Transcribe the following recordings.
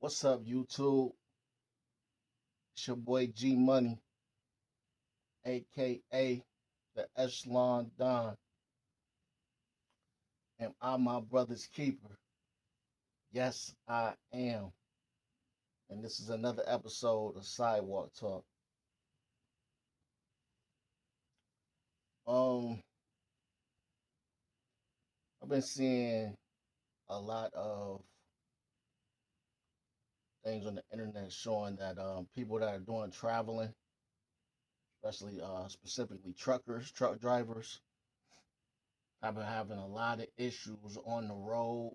What's up, YouTube? It's your boy G Money, aka the Echelon Don, and I'm my brother's keeper. Yes, I am. And this is another episode of Sidewalk Talk. Um, I've been seeing a lot of things on the internet showing that people that are doing traveling, especially specifically truckers, truck drivers, have been having a lot of issues on the road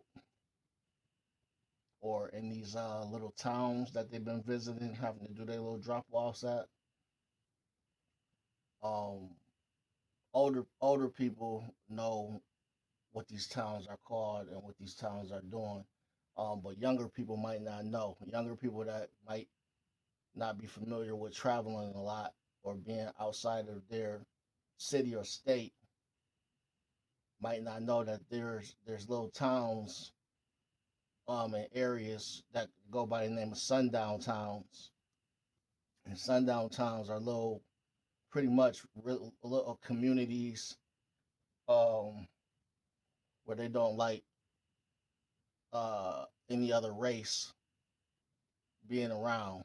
or in these little towns that they've been visiting, having to do their little drop offs at. Um, older people know what these towns are called and what these towns are doing, but younger people might not know. Younger people that might not be familiar with traveling a lot or being outside of their city or state might not know that there's little towns and areas that go by the name of sundown towns. And sundown towns are little, pretty much little communities um, where they don't like any other race being around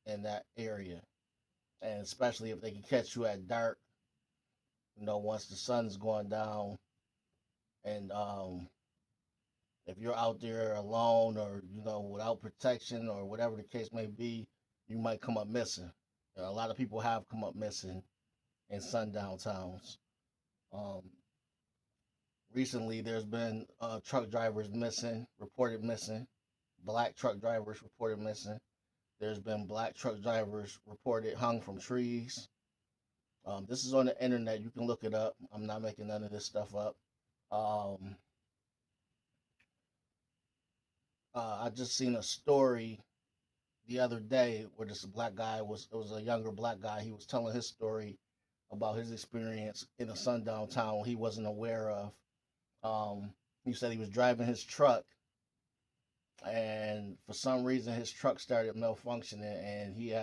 in that area, and especially if they can catch you at dark. Once the sun's going down, and if you're out there alone or without protection or whatever the case may be, you might come up missing. A lot of people have come up missing in sundown towns. Um, Recently, there's been truck drivers missing, reported missing. Black truck drivers reported missing. There's been black truck drivers reported hung from trees. This is on the internet. You can look it up. I'm not making none of this stuff up. Um, I just seen a story the other day where this black guy it was a younger black guy. He was telling his story about his experience in a sundown town he wasn't aware of. He said he was driving his truck, and for some reason his truck started malfunctioning, and he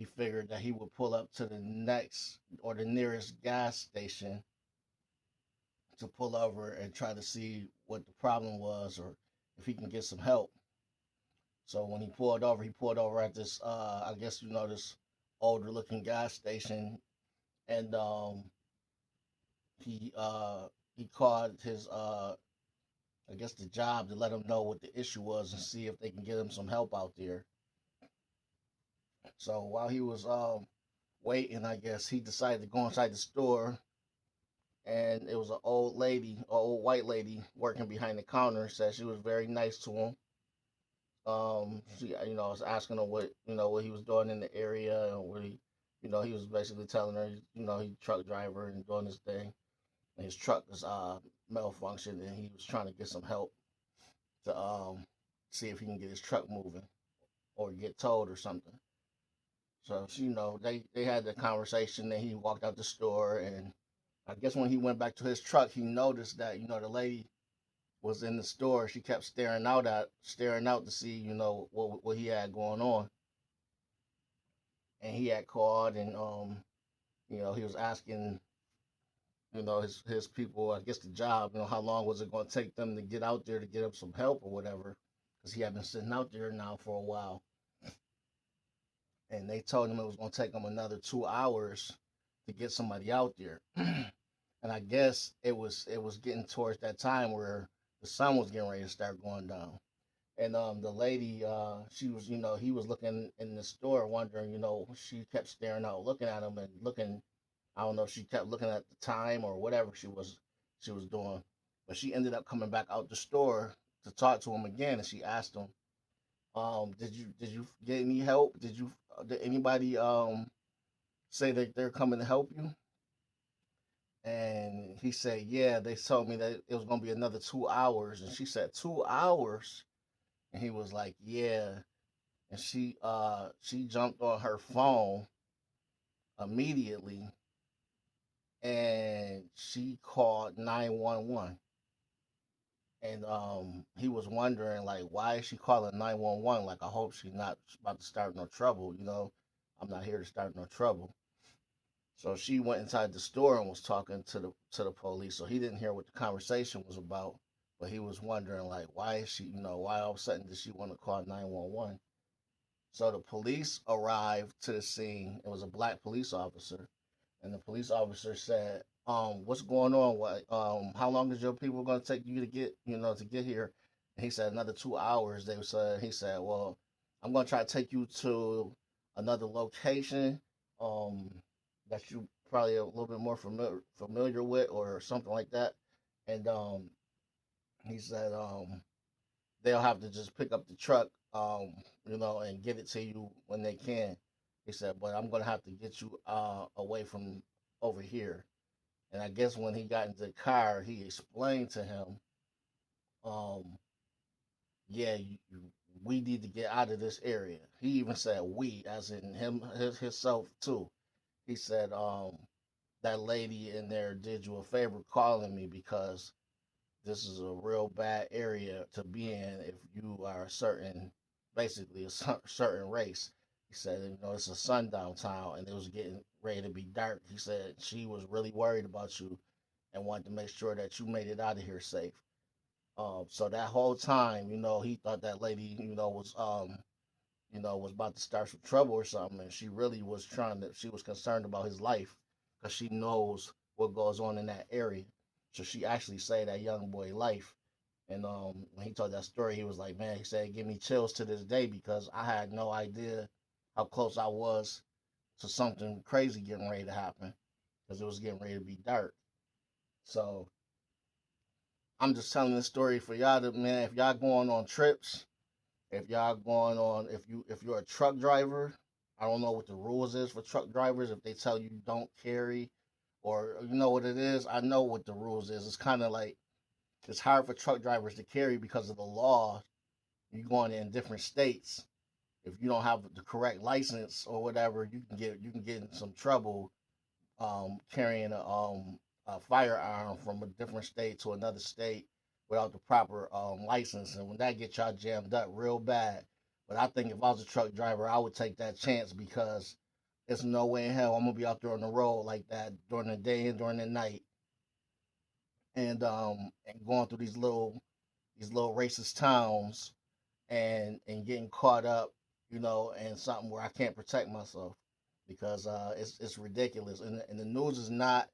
figured that he would pull up to the next or the nearest gas station to pull over and try to see what the problem was or if he can get some help. So when he pulled over at this I guess this older looking gas station, and he he called his I guess the job to let him know what the issue was and see if they can get him some help out there. So while he was waiting, I guess he decided to go inside the store, and it was an old lady, an old white lady working behind the counter. Said she was very nice to him. She, was asking her what he was doing in the area, and what he was basically telling her, he's a truck driver and doing his thing. And his truck was malfunctioned, and he was trying to get some help to see if he can get his truck moving or get towed or something. So they had the conversation. Then he walked out the store, and I guess when he went back to his truck, he noticed that the lady was in the store. She kept staring out to see what he had going on, and he had called, and he was asking his people, I guess the job, how long was it going to take them to get out there to get him some help or whatever, because he had been sitting out there now for a while. And they told him it was going to take them another 2 hours to get somebody out there. And I guess it was getting towards that time where the sun was getting ready to start going down. And the lady, she was, he was looking in the store, wondering, she kept staring out, looking at him and looking. I don't know if she kept looking at the time or whatever she was doing, but she ended up coming back out the store to talk to him again, and she asked him, did you get any help? Did anybody say that they're coming to help you? And he said, yeah, they told me that it was gonna be another 2 hours. And she said, 2 hours? And he was like, yeah. And she jumped on her phone immediately, and she called 911. and he was wondering like, why is she calling 911? Like, I hope she's not about to start no trouble. I'm not here to start no trouble. So she went inside the store and was talking to the police. So he didn't hear what the conversation was about, but he was wondering like, why is she, why all of a sudden did she want to call 911? So the police arrived to the scene. It was a black police officer, and the police officer said, what's going on? How long is your people going to take you to get here?" And he said, "Another 2 hours." He said, "Well, I'm going to try to take you to another location, um, that you probably a little bit more familiar with, or something like that." And he said, they'll have to just pick up the truck, and get it to you when they can. He said, "But I'm gonna have to get you away from over here." And I guess when he got into the car, he explained to him, um, "Yeah, we need to get out of this area." He even said "we," as in himself too. He said, "That lady in there did you a favor calling me, because this is a real bad area to be in if you are basically a certain race." He said, "It's a sundown town and it was getting ready to be dark." He said she was really worried about you and wanted to make sure that you made it out of here safe. So that whole time, he thought that lady, was about to start some trouble or something, and she really was she was concerned about his life, because she knows what goes on in that area. So she actually saved that young boy life. And when he told that story, he was like, "Man," he said, "it gave me chills to this day, because I had no idea how close I was to something crazy getting ready to happen, because it was getting ready to be dark." So I'm just telling this story for y'all to, man, if y'all going on trips, if y'all going on, if you're a truck driver, I don't know what the rules is for truck drivers. If they tell you don't carry, or you know what it is, I know what the rules is. It's kind of like, it's hard for truck drivers to carry because of the law. You going in different states. If you don't have the correct license or whatever, you can get in some trouble, carrying a firearm from a different state to another state without the proper license, and when that gets y'all jammed up real bad. But I think if I was a truck driver, I would take that chance, because there's no way in hell I'm gonna be out there on the road like that during the day and during the night, and going through these little racist towns, and getting caught up, in something where I can't protect myself, because it's ridiculous, and the news is not,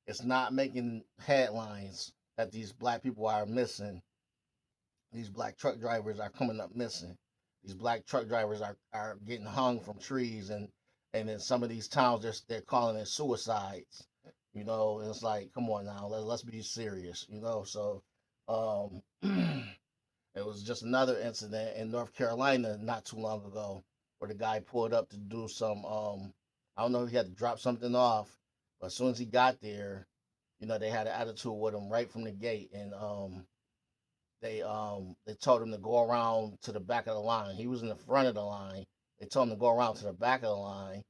it's not making headlines that these black people are missing. These black truck drivers are coming up missing. These black truck drivers are getting hung from trees, and in some of these towns they're calling it suicides. And it's like, come on now, let's be serious. So um, it was just another incident in North Carolina not too long ago, where the guy pulled up to do some, I don't know if he had to drop something off, but as soon as he got there, they had an attitude with him right from the gate, and they told him to go around to the back of the line. He was in the front of the line. They told him to go around to the back of the line,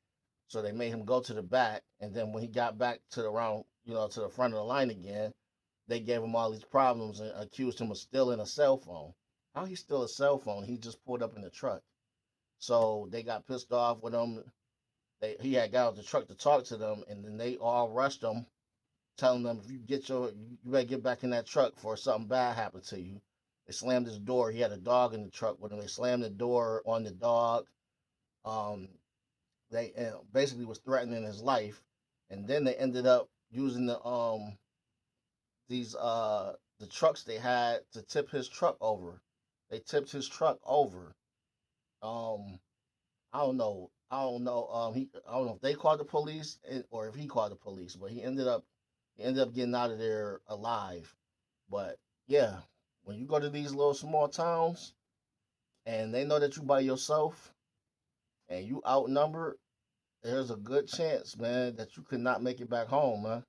so they made him go to the back. And then when he got back to the round, to the front of the line again, they gave him all these problems and accused him of stealing a cell phone. How he steal a cell phone? He just pulled up in the truck. So they got pissed off with him. He had got out the truck to talk to them, and then they all rushed him, telling them, "If you better get back in that truck before something bad happened to you." They slammed his door. He had a dog in the truck with him. They slammed the door on the dog. Um, they basically was threatening his life, and then they ended up using the trucks they had to tip his truck over. They tipped his truck over. Um, I don't know. I don't know. I don't know if they called the police, or if he called the police, but he ended up getting out of there alive. But yeah, when you go to these little small towns and they know that you by yourself and you outnumbered, there's a good chance, man, that you could not make it back home, man.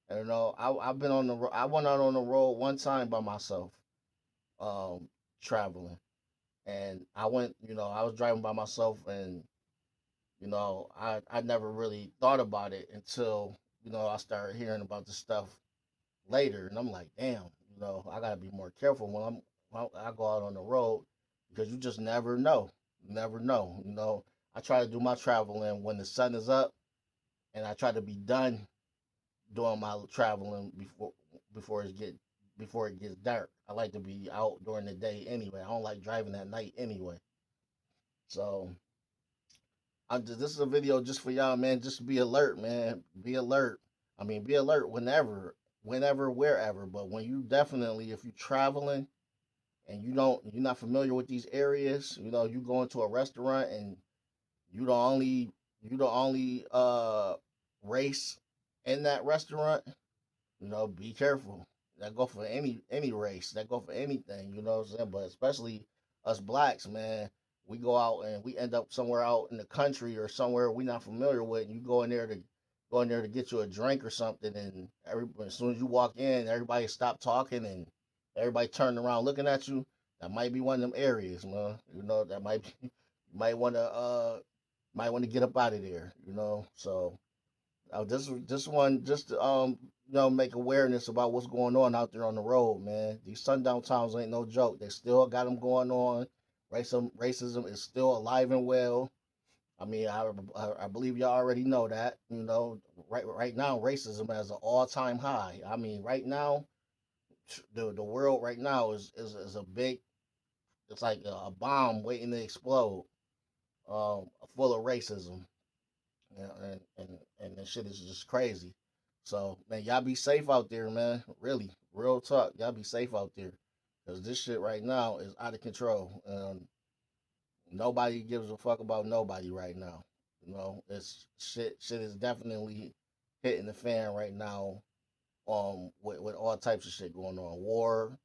And I've been on the road. I went out on the road one time by myself, um, traveling, and I was driving by myself, and I never really thought about it until I started hearing about this stuff later, and I'm like, damn, You know, I gotta be more careful when I go out on the road because you just never know. You never know. You know, I try to do my traveling when the sun is up, and I try to be done doing my traveling before it gets dark. I like to be out during the day anyway. I don't like driving at night anyway. So this is a video just for y'all, man. Just be alert, man. Be alert. I mean, be alert whenever, wherever. But when you definitely, if you're traveling and you're not familiar with these areas, you know, you go into a restaurant and you the only, you the only race in that restaurant. You know, be careful. That go for any race. That go for anything. You know what I'm saying? But especially us blacks, man. We go out and we end up somewhere out in the country or somewhere we not familiar with, and you go in there to get you a drink or something, and as soon as you walk in, everybody stop talking and everybody turning around looking at you. That might be one of them areas, man. You know, that might be, you might want to get up out of there. You know, so this one just to, you know, make awareness about what's going on out there on the road, man. These sundown towns ain't no joke. They still got them going on. Racism is still alive and well. I mean, I believe y'all already know that. You know, right now racism is an all time high. I mean, right now the world right now is a big. It's like a bomb waiting to explode, full of racism. Yeah, and that shit is just crazy. So man, y'all be safe out there, man. Really, real talk. Y'all be safe out there, cause this shit right now is out of control. Nobody gives a fuck about nobody right now. You know, it's shit. Shit is definitely hitting the fan right now. With all types of shit going on, war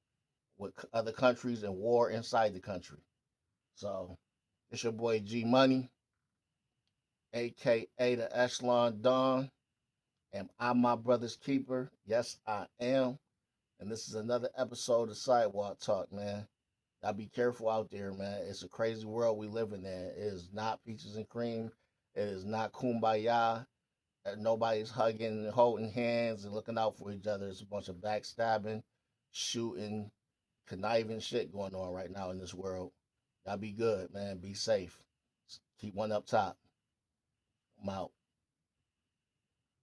with other countries and war inside the country. So it's your boy G Money, aka the Echelon Don. Am I my brother's keeper? Yes, I am. And this is another episode of Sidewalk Talk, man. Y'all be careful out there, man. It's a crazy world we live in. It is not peaches and cream. It is not kumbaya. Nobody's hugging and holding hands and looking out for each other. It's a bunch of backstabbing, shooting, conniving shit going on right now in this world. Y'all be good, man. Be safe. Keep one up top.